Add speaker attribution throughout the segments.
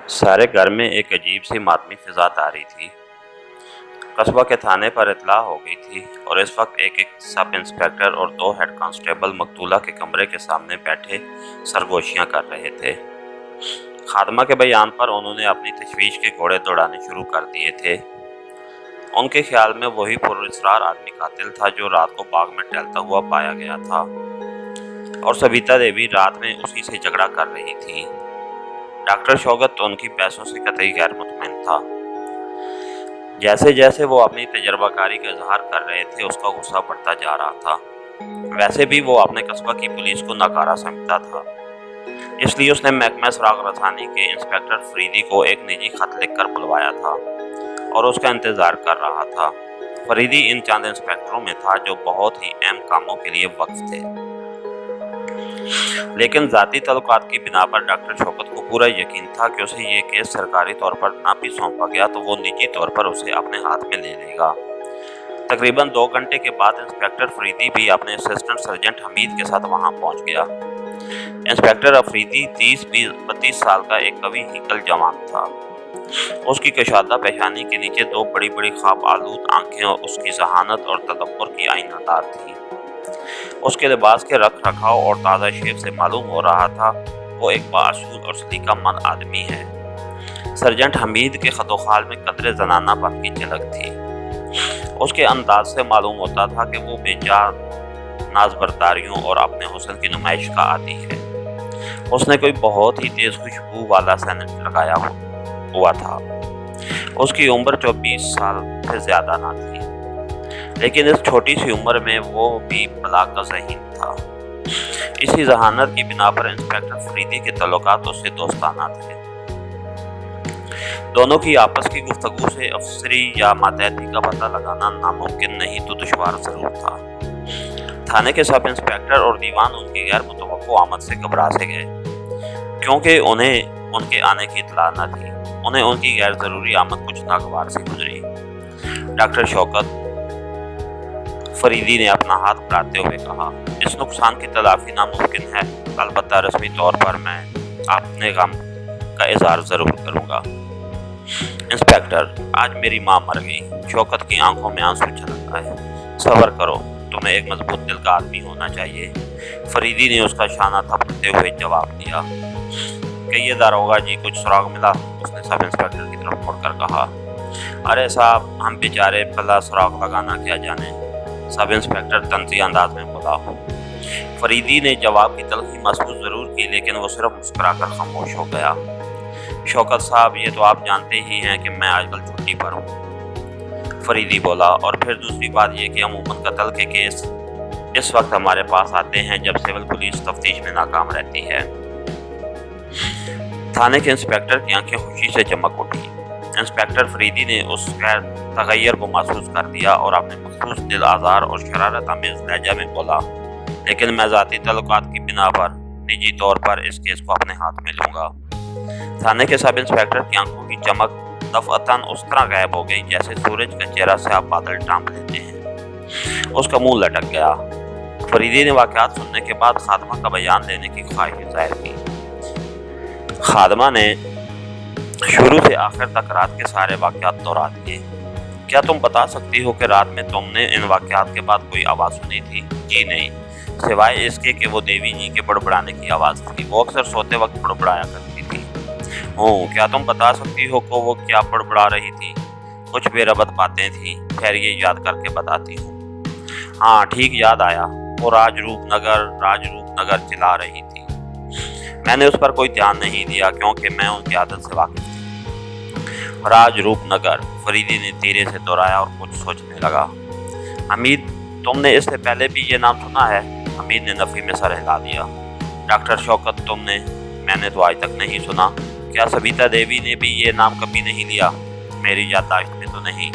Speaker 1: सारे घर में एक अजीब सी मातमी फिजा तारी थी। कस्बा के थाने पर इत्तला हो गई थी और इस वक्त एक एक सब इंस्पेक्टर और दो हेड कांस्टेबल मकतूला के कमरे के सामने बैठे सरगोशियां कर रहे थे। खादमा के बयान पर उन्होंने अपनी तशवीश के घोड़े दौड़ाने शुरू कर दिए थे। उनके ख्याल में वही पुरअसरार आदमी कातिल था जो रात को बाग में टहलता हुआ पाया गया था और सविता देवी रात में उसी से झगड़ा कर रही थी। डॉक्टर शौकत तो उनकी बहसों से कतई गैर मुतमईन था। जैसे जैसे वो अपनी तजर्बाकारी का इजहार कर रहे थे उसका गुस्सा बढ़ता जा रहा था। वैसे भी वो अपने कस्बा की पुलिस को नाकारा समझता था, इसलिए उसने महकमा सुराग रसानी के इंस्पेक्टर फरीदी को एक निजी खत लिखकर बुलवाया था और उसका इंतजार कर रहा था। फरीदी इन चंद इंस्पेक्टरों में था जो बहुत ही अहम कामों के लिए वक्फ थे, लेकिन जाती तल्लुकात की बिना पर डॉक्टर शौकत को पूरा यकीन था कि उसे ये केस सरकारी तौर पर ना भी सौंपा गया तो वो निजी तौर पर उसे अपने हाथ में ले लेगा। तकरीबन 2 घंटे के बाद इंस्पेक्टर फरीदी भी अपने असिस्टेंट सर्जेंट हमीद के साथ वहां पहुंच गया। इंस्पेक्टर अफरीदी 30-32 साल का एक कवि हिकल जवान था। उसकी कशादा पेशानी के नीचे दो बड़ी बड़ी ख्वाब आलूद आंखें और उसकी जहानत और तदब्बर की आईनादार थी। उसके लिबास के रख रखाव और ताज़ा शेव से मालूम हो रहा था वो एक बासूल और सलीकामंद आदमी है। सर्जेंट हमीद के खतोखाल में कदरे जनानापन की झलक थी। उसके अंदाज से मालूम होता था कि वो बेजान नाज बर्दारियों और अपने हुस्न की नुमाइश का आदी है। उसने कोई बहुत ही तेज खुशबू वाला सैनिट लगाया हुआ था। उसकी उम्र 24 साल से ज्यादा ना थी, लेकिन इस छोटी सी उम्र में वो भी बलाग का ज़हीन था। इसी जहानत की बिना पर इंस्पेक्टर फरीदी के तल्लुकात उससे दोस्ताना थे। दोनों की आपस की गुफ्तगू से अफसरी या मातहती का पता लगाना नामुमकिन नहीं तो दुश्वार जरूर था। थाने के सब इंस्पेक्टर और दीवान उनकी गैर मुतवक्को आमद से घबरा से गए, क्योंकि उन्हें उनके आने की इत्तला न थी। उन्हें उनकी गैर जरूरी आमद कुछ नागवार से गुजरी। डॉक्टर शौकत फरीदी ने अपना हाथ बढ़ाते हुए कहा, इस नुकसान की तलाफी नामुमकिन है, अलबत्ता रस्मी तौर पर मैं अपने गम का इजहार जरूर करूंगा। इंस्पेक्टर, आज मेरी माँ मर गई। शौकत की आंखों में आंसू छलक आए। सब्र करो, तुम्हें एक मजबूत दिल का आदमी होना चाहिए। फरीदी ने उसका शाना थपकते हुए जवाब दिया। कहिए दारोगा जी, कुछ सुराग मिला? उसने सब इंस्पेक्टर की तरफ मुड़कर कहा। अरे साहब, हम बेचारे भला सुराग लगाना क्या जाने, सब इंस्पेक्टर तंजी अंदाज में बोला। फरीदी ने जवाब की तलखी महसूस जरूर की, लेकिन वो सिर्फ मुस्कुराकर खामोश हो गया। शौकत साहब, ये तो आप जानते ही हैं कि मैं आजकल छुट्टी पर हूँ, फरीदी बोला। और फिर दूसरी बात यह कि अमूमन कत्ल के केस इस वक्त हमारे पास आते हैं जब सिविल पुलिस तफ्तीश में नाकाम रहती है। थाने के इंस्पेक्टर की आंखें खुशी से चमक उठी। इंस्पेक्टर फरीदी ने उस गैर तगैयर को महसूस कर दिया और अपने मखसूस दिल आज़ार और शरारत आमेज लहजा में बोला, लेकिन मैं ज़ाती तल्लुकात की बिना पर निजी तौर पर इस केस को अपने हाथ में लूँगा। थाने के सब इंस्पेक्टर की आंखों की चमक दफअतन उस तरह गायब हो गई जैसे सूरज का चेहरा से आप बादल टांप लेते हैं। उसका मुंह लटक गया। फरीदी ने वाक़यात सुनने के बाद खादमा का बयान देने की ख्वाहिश जाहिर की। खादमा ने शुरू से आखिर तक रात के सारे वाक़यात दोहरा दिए। क्या तुम बता सकती हो कि रात में तुमने इन वाक़यात के बाद कोई आवाज़ सुनी थी? जी नहीं, सिवाय इसके कि वो देवी जी के बड़बड़ाने की आवाज़ थी। वो अक्सर सोते वक्त बड़बड़ाया करती थी। क्या तुम बता सकती हो कि वो क्या बड़बड़ा रही थी? कुछ बेरबत बातें थी, खैर ये याद करके बताती हूँ। हाँ, ठीक याद आया, वो राजरूप नगर चिल्ला रही थी। मैंने उस पर कोई ध्यान नहीं दिया क्योंकि मैं उनकी आदत से वाकिफ थी। राजरूप नगर, फरीदी ने धीरे से दोहराया और कुछ सोचने लगा। हमीद, तुमने इससे पहले भी ये नाम सुना है? हमीद ने नफी में सर हिला दिया। डॉक्टर शौकत, तुमने? मैंने तो आज तक नहीं सुना। क्या सविता देवी ने भी ये नाम कभी नहीं लिया? मेरी याददाश्त में तो नहीं,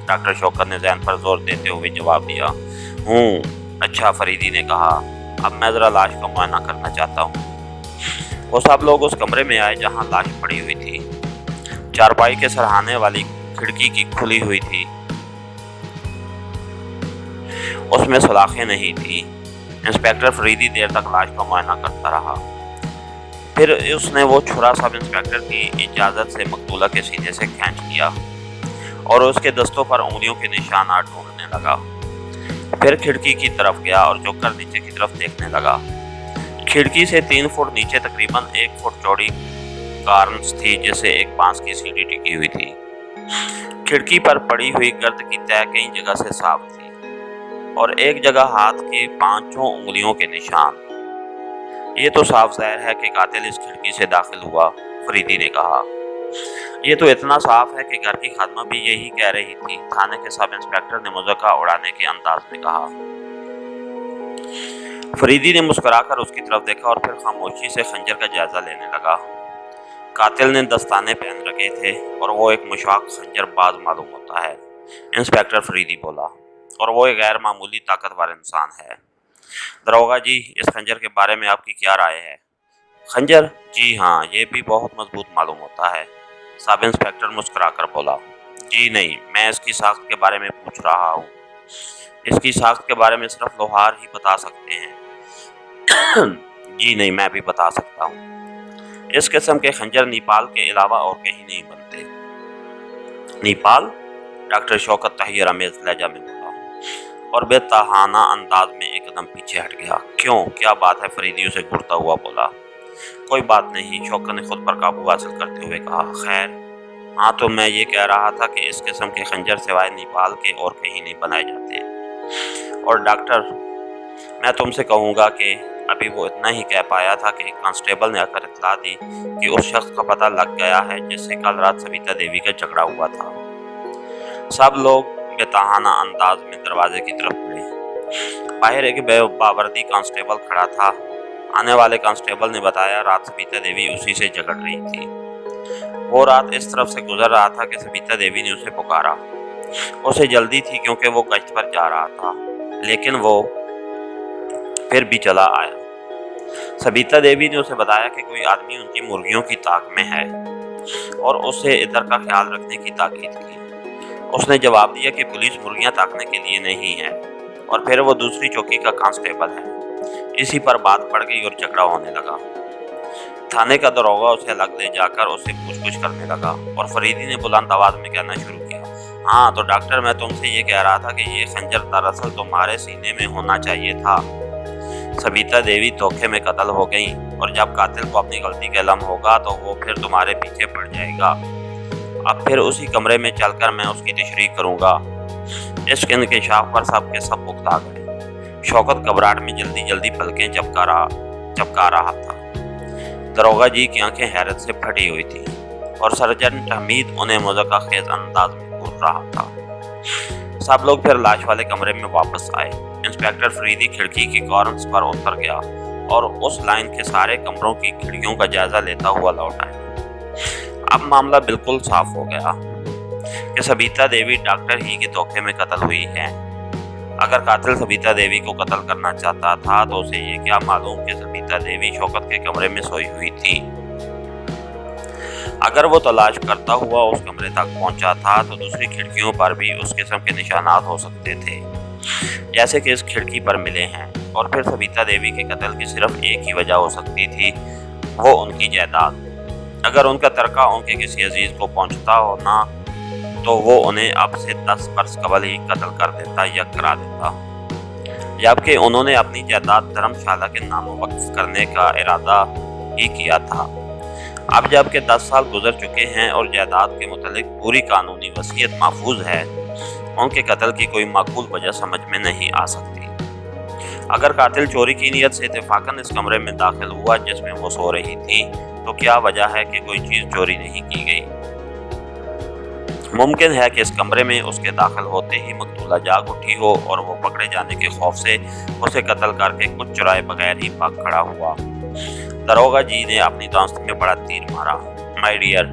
Speaker 1: डॉक्टर शौकत ने ज़हन पर जोर देते हुए जवाब दिया। अच्छा, फरीदी ने कहा, अब मैं ज़रा लाश का मुआयना करना चाहता हूँ। वो सब लोग उस कमरे में आए जहाँ लाश पड़ी हुई थी। चारपाई के सरहाने वाली खिड़की की खुली हुई थी, उसमें सलाखें नहीं थी। इंस्पेक्टर फरीदी देर तक लाश का मुआयना करता रहा। फिर उसने वो छुरा सब इंस्पेक्टर की इजाज़त से मकतूला के सीने से खींच लिया और उसके दस्तों पर उंगलियों के निशानात ढूंढने लगा। फिर खिड़की की तरफ गया और झुककर नीचे की तरफ देखने लगा। खिड़की से 3 फुट नीचे तकरीबन 1 फुट चौड़ी कार्न्स थी जिसे एक बांस की सीढ़ी टिकी हुई थी। खिड़की पर पड़ी हुई गर्द की तह कई जगह से साफ थी और एक जगह हाथ के 5 उंगलियों के निशान। ये तो साफ जाहिर है कि कातिल इस खिड़की से दाखिल हुआ, फरीदी ने कहा। ये तो इतना साफ है कि घर की खादमा भी यही कह रही थी, थाने के सब इंस्पेक्टर ने मुज़क्का उड़ाने के अंदाज में कहा। फरीदी ने मुस्कुराकर उसकी तरफ देखा और फिर खामोशी से खंजर का जायजा लेने लगा। कातिल ने दस्ताने पहन रखे थे और वो एक मुशाक खंजरबाज मालूम होता है, इंस्पेक्टर फरीदी बोला, और वो एक गैर मामूली ताकतवर इंसान है। दरोगा जी, इस खंजर के बारे में आपकी क्या राय है? खंजर? जी हाँ, ये भी बहुत मजबूत मालूम होता है, सब इंस्पेक्टर मुस्कुराकर बोला। जी नहीं, मैं इसकी साख्त के बारे में पूछ रहा हूँ। इसकी साख्त के बारे में सिर्फ लोहार ही बता सकते हैं। जी नहीं, मैं भी बता सकता हूँ। इस किस्म के खंजर नेपाल के अलावा और कहीं नहीं बनते। नेपाल? डॉक्टर शौकत तहयर अमेज लहजा में बोला और बेतहाना अंदाज में एक कदम पीछे हट गया। क्यों, क्या बात है? फरीदी उसे घूरता हुआ बोला। कोई बात नहीं, शौकत ने खुद पर काबू हासिल करते हुए कहा। खैर, हाँ, तो मैं ये कह रहा था कि इस किस्म के खंजर सिवाय नेपाल के और कहीं नहीं बनाए जाते। और डॉक्टर, मैं तुमसे कहूँगा कि अभी वो इतना ही कह पाया था कि कांस्टेबल ने आकर इत्तला दी कि उस शख्स का पता लग गया है जिससे कल रात सविता देवी का झगड़ा हुआ था। सब लोग बेतहाना अंदाज में दरवाजे की तरफ मुड़े। बाहर एक बावर्दी कांस्टेबल खड़ा था। आने वाले कांस्टेबल ने बताया रात सविता देवी उसी से झगड़ रही थी। वो रात इस तरफ से गुजर रहा था कि सविता देवी ने उसे पुकारा। उसे जल्दी थी क्योंकि वो गश्त पर जा रहा था, लेकिन वो फिर भी चला आया। सविता देवी ने उसे बताया कि कोई आदमी उनकी मुर्गियों की ताक में है और उसे इधर का ख्याल रखने की ताकीद की। उसने जवाब दिया कि पुलिस मुर्गियां ताकने के लिए नहीं है और फिर वो दूसरी चौकी का कांस्टेबल है। इसी पर बात पड़ गई और झगड़ा होने लगा। थाने का दरोगा उसे अलग ले जाकर उससे पूछ-पूछ करने लगा और फरीदी ने बुलंद आवाज में कहना शुरू किया। हाँ, तो डॉक्टर, मैं तुमसे ये कह रहा था कि ये खंजर दरअसल तुम्हारे सीने में होना चाहिए था। सविता देवी धोखे में कत्ल हो गई और जब कातिल को अपनी गलती का इल्म होगा तो वो फिर तुम्हारे पीछे पड़ जाएगा। अब फिर उसी कमरे में चलकर मैं उसकी तशरीह करूंगा। इस इंकशाफ पर सब के सब बुखला गए। शौकत घबराहट में जल्दी जल्दी पलकें चपका रहा था। दरोगा जी की आंखें हैरत से फटी हुई थी और सर्जन हमीद उन्हें मुज़क्का खेज अंदाज में घूर रहा था। सब लोग फिर लाश वाले कमरे में वापस आए। इंस्पेक्टर फरीदी खिड़की की कॉर्नर्स पर उतर गया और उस लाइन के सारे कमरों की खिड़कियों का जायजा लेता हुआ लौट आया। अब मामला बिल्कुल साफ हो गया कि सविता देवी डॉक्टर ही के धोखे में कत्ल हुई है। अगर कातिल सविता देवी को कत्ल करना चाहता था तो उसे ये क्या मालूम कि सविता देवी शौकत के कमरे में सोई हुई थी। अगर वो तलाश करता हुआ उस कमरे तक पहुंचा था तो दूसरी खिड़कियों पर भी उस किस्म के निशानात हो सकते थे जैसे कि इस खिड़की पर मिले हैं। और फिर सविता देवी के कत्ल की सिर्फ एक ही वजह हो सकती थी, वो उनकी जायदाद। अगर उनका तरका उनके किसी अजीज को पहुंचता हो ना तो वो उन्हें अब से 10 बरस कबल ही कत्ल कर देता या करा देता, जबकि उन्होंने अपनी जायदाद धर्मशाला के नाम वक्फ करने का इरादा ही किया था। अब जबकि 10 साल गुजर चुके हैं और जायदाद के मुतालिक पूरी कानूनी वसीयत महफूज है, उनके कत्ल की कोई माकूल वजह समझ में नहीं आ सकती। अगर कातिल चोरी की नीयत से इत्तेफाकन इस कमरे में दाखिल हुआ जिसमें वो सो रही थी तो क्या वजह है कि कोई चीज़ चोरी नहीं की गई। मुमकिन है कि इस कमरे में उसके दाखिल होते ही मकतूला जाग उठी हो और वो पकड़े जाने के खौफ से उसे कत्ल करके कुछ चुराए बगैर ही भाग खड़ा हुआ। दरोगा जी ने अपनी दांत में बड़ा तीर मारा। माय डियर,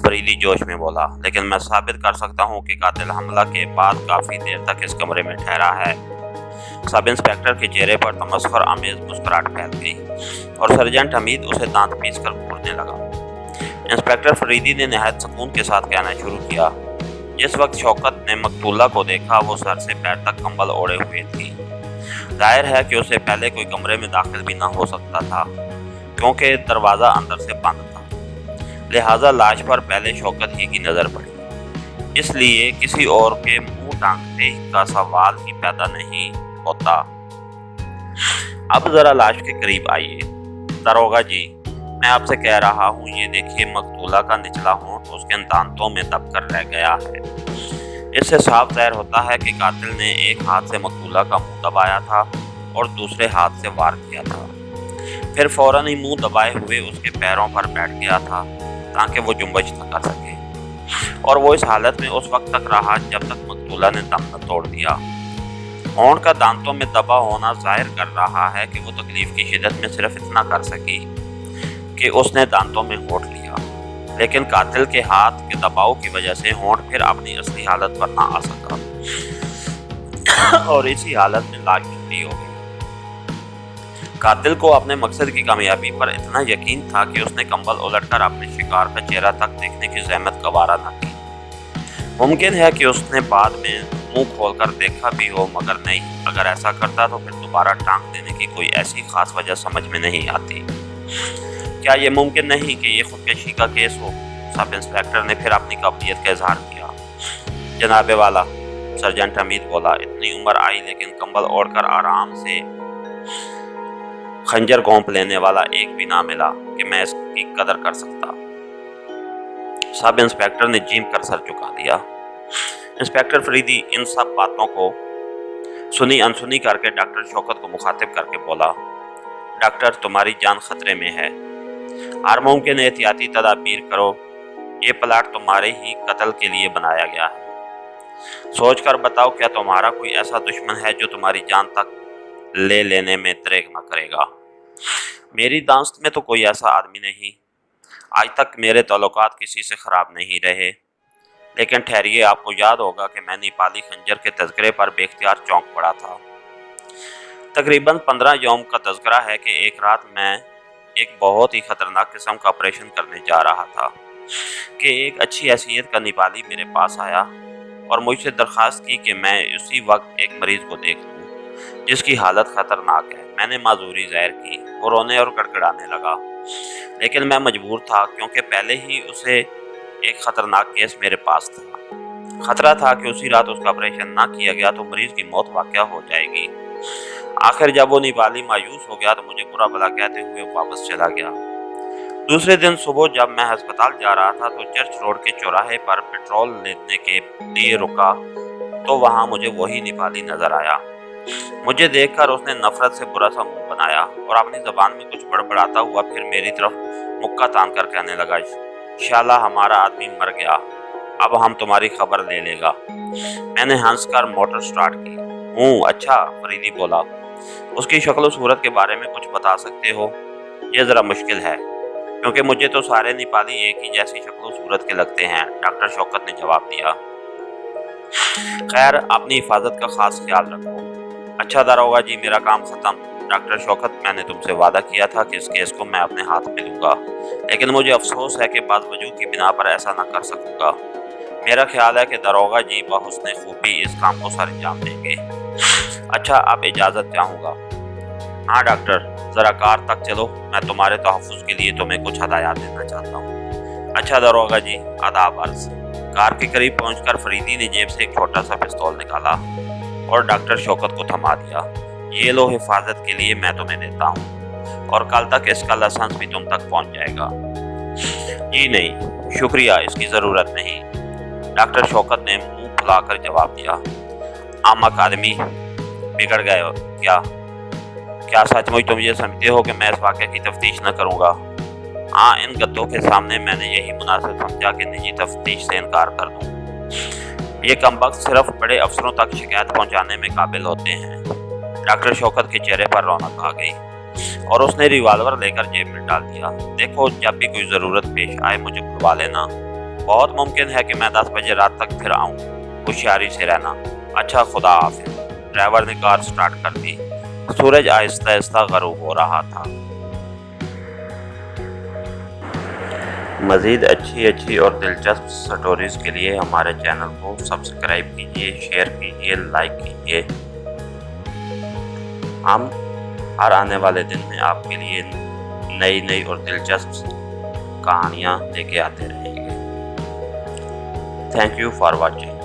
Speaker 1: फरीदी जोश में बोला, लेकिन मैं साबित कर सकता हूँ कि कातिल हमला के बाद काफ़ी देर तक इस कमरे में ठहरा है। सब इंस्पेक्टर के चेहरे पर तमस्खुर आमेज मुस्कुराहट फैल गई और सर्जेंट हमीद उसे दांत पीस कर घूरने लगा। इंस्पेक्टर फरीदी ने नहायत सुकून के साथ कहना शुरू किया। जिस वक्त शौकत ने मकतूला को देखा वो सर से पैर तक कंबल ओढ़े हुए थी। जाहिर है कि उसे पहले कोई कमरे में दाखिल भी ना हो सकता था। क्योंकि दरवाज़ा अंदर से बंद था, लिहाजा लाश पर पहले शौकत ही की नज़र पड़ी। इसलिए किसी और के मुंह टांगने का सवाल ही पैदा नहीं होता। अब ज़रा लाश के करीब आइए। दरोगा जी, मैं आपसे कह रहा हूँ, ये देखिए, मकतूला का निचला होंठ उसके दांतों में दब कर रह गया है। इससे साफ ज़ाहिर होता है कि कातिल ने एक हाथ से मकतूला का मुंह दबाया था और दूसरे हाथ से वार किया था। फिर फौरन ही मुंह दबाए हुए उसके पैरों पर बैठ गया था ताकि वो जुम्बश न कर सके, और वो इस हालत में उस वक्त तक रहा जब तक मकतूला ने दम न तोड़ दिया। होंठ का दांतों में दबा होना जाहिर कर रहा है कि वो तकलीफ की शिद्दत में सिर्फ इतना कर सकी कि उसने दांतों में होंठ लिया, लेकिन कातिल के हाथ के दबाव की वजह से होंठ फिर अपनी असली हालत पर ना आ सका और इसी हालत में लाश छुट्टी हो गई। कातिल को अपने मकसद की कामयाबी पर इतना यकीन था कि उसने कंबल उलटकर अपने शिकार का चेहरा तक देखने की जहमत गवारा न की। मुमकिन है कि उसने बाद में मुंह खोलकर देखा भी हो, मगर नहीं, अगर ऐसा करता तो फिर दोबारा टांग देने की कोई ऐसी खास वजह समझ में नहीं आती। क्या ये मुमकिन नहीं कि ये खुदकशी का केस हो? सब इंस्पेक्टर ने फिर अपनी काबिलियत का इजहार किया। जनाबे वाला, सर्जेंट हमीद बोला, इतनी उम्र आई लेकिन कंबल ओढ़कर आराम से खंजर घोंप लेने वाला एक भी ना मिला कि मैं इसकी कदर कर सकता। सब इंस्पेक्टर ने जीम कर सर झुका दिया। इंस्पेक्टर फरीदी इन सब बातों को सुनी अनसुनी करके डॉक्टर शौकत को मुखातिब करके बोला, डॉक्टर, तुम्हारी जान खतरे में है, हर मुमकिन एहतियाती तदाबीर करो, ये प्लाट तुम्हारे ही कत्ल के लिए बनाया गया है। सोच कर बताओ, क्या तुम्हारा कोई ऐसा दुश्मन है जो तुम्हारी जान तक ले लेने में दरेग न करेगा? मेरी दास्त में तो कोई ऐसा आदमी नहीं। आज तक मेरे ताल्लुकात किसी से ख़राब नहीं रहे, लेकिन ठहरिए, आपको याद होगा कि मैं नेपाली खंजर के तज़किरे पर बेख्तियार चौंक पड़ा था। तकरीबन 15 यौम का तज़किरा है कि एक रात मैं एक बहुत ही ख़तरनाक किस्म का ऑपरेशन करने जा रहा था कि एक अच्छी हैसियत का नेपाली मेरे पास आया और मुझसे दरख्वास्त की कि मैं उसी वक्त एक मरीज़ को देख लूँ जिसकी हालत ख़तरनाक है। मैंने माजूरी ज़ाहिर की। वो रोने और गड़गड़ाने लगा, लेकिन मैं मजबूर था क्योंकि पहले ही उसे एक ख़तरनाक केस मेरे पास था। ख़तरा था कि उसी रात उसका ऑपरेशन ना किया गया तो मरीज़ की मौत वाक़या हो जाएगी। आखिर जब वो नेपाली मायूस हो गया तो मुझे बुरा भला कहते हुए वापस चला गया। दूसरे दिन सुबह जब मैं अस्पताल जा रहा था तो चर्च रोड के चौराहे पर पेट्रोल लेने के लिए रुका तो वहाँ मुझे वही नेपाली नजर आया। मुझे देखकर उसने नफरत से बुरा सा मुंह बनाया और अपनी जबान में कुछ बड़बड़ाता हुआ फिर मेरी तरफ मुक्का तान कर कहने लगा, शाला हमारा आदमी मर गया, अब हम तुम्हारी खबर ले लेगा। मैंने हंसकर मोटर स्टार्ट की। अच्छा, फरीदी बोला, उसकी शक्ल सूरत के बारे में कुछ बता सकते हो? ये ज़रा मुश्किल है क्योंकि मुझे तो सारे नेपाली एक ही जैसी शक्ल सूरत के लगते हैं, डॉक्टर शौकत ने जवाब दिया। खैर, अपनी हिफाजत का खास ख्याल रखो। अच्छा दरोगा जी, मेरा काम ख़त्म। डॉक्टर शौकत, मैंने तुमसे वादा किया था कि इस केस को मैं अपने हाथ में लूँगा, लेकिन मुझे अफसोस है कि बाज़ वजह की बिना पर ऐसा न कर सकूँगा। मेरा ख्याल है कि दरोगा जी बहुस्न खूबी इस काम को सर अंजाम देंगे। अच्छा, अब इजाज़त चाहूँगा। हाँ डॉक्टर, ज़रा कार तक चलो, मैं तुम्हारे तहफ़्फ़ुज़ के लिए तुम्हें कुछ हदायत देना चाहता हूँ। अच्छा दरोगा जी, आदाब अर्ज़। कार के करीब पहुँचकर फरीदी ने जेब से एक छोटा सा पिस्तौल निकाला और डॉक्टर शौकत को थमा दिया। ये लो, हिफाजत के लिए मैं तुम्हें देता हूँ और कल तक इसका लाइसेंस भी तुम तक पहुँच जाएगा। जी नहीं शुक्रिया, इसकी ज़रूरत नहीं, डॉक्टर शौकत ने मुंह फुलाकर जवाब दिया। आमक आदमी, बिगड़ गए हो क्या सचमुच तुम ये समझते हो कि मैं इस वाक़े की तफ्तीश न करूँगा? हाँ, इन गद्दों के सामने मैंने यही मुनासिब समझा कि निजी तफ्तीश से इनकार कर दूँ। ये कमबख्त सिर्फ बड़े अफसरों तक शिकायत पहुँचाने में काबिल होते हैं। डॉक्टर शौकत के चेहरे पर रौनक आ गई और उसने रिवाल्वर लेकर जेब में डाल दिया। देखो, जब भी कोई ज़रूरत पेश आए मुझे बुलवा लेना। बहुत मुमकिन है कि मैं 10 बजे रात तक फिर आऊँ। होशियारी से रहना। अच्छा, खुदा हाफिज़। ड्राइवर ने कार स्टार्ट कर दी। सूरज आहिस्ता आहिस्ता गरूब हो रहा था। मज़ीद अच्छी और दिलचस्प स्टोरीज़ के लिए हमारे चैनल को सब्सक्राइब कीजिए, शेयर कीजिए, लाइक कीजिए। हम हर आने वाले दिन में आपके लिए نئی نئی اور دلچسپ کہانیاں لے کے آتے رہیں گے۔ Thank you for watching.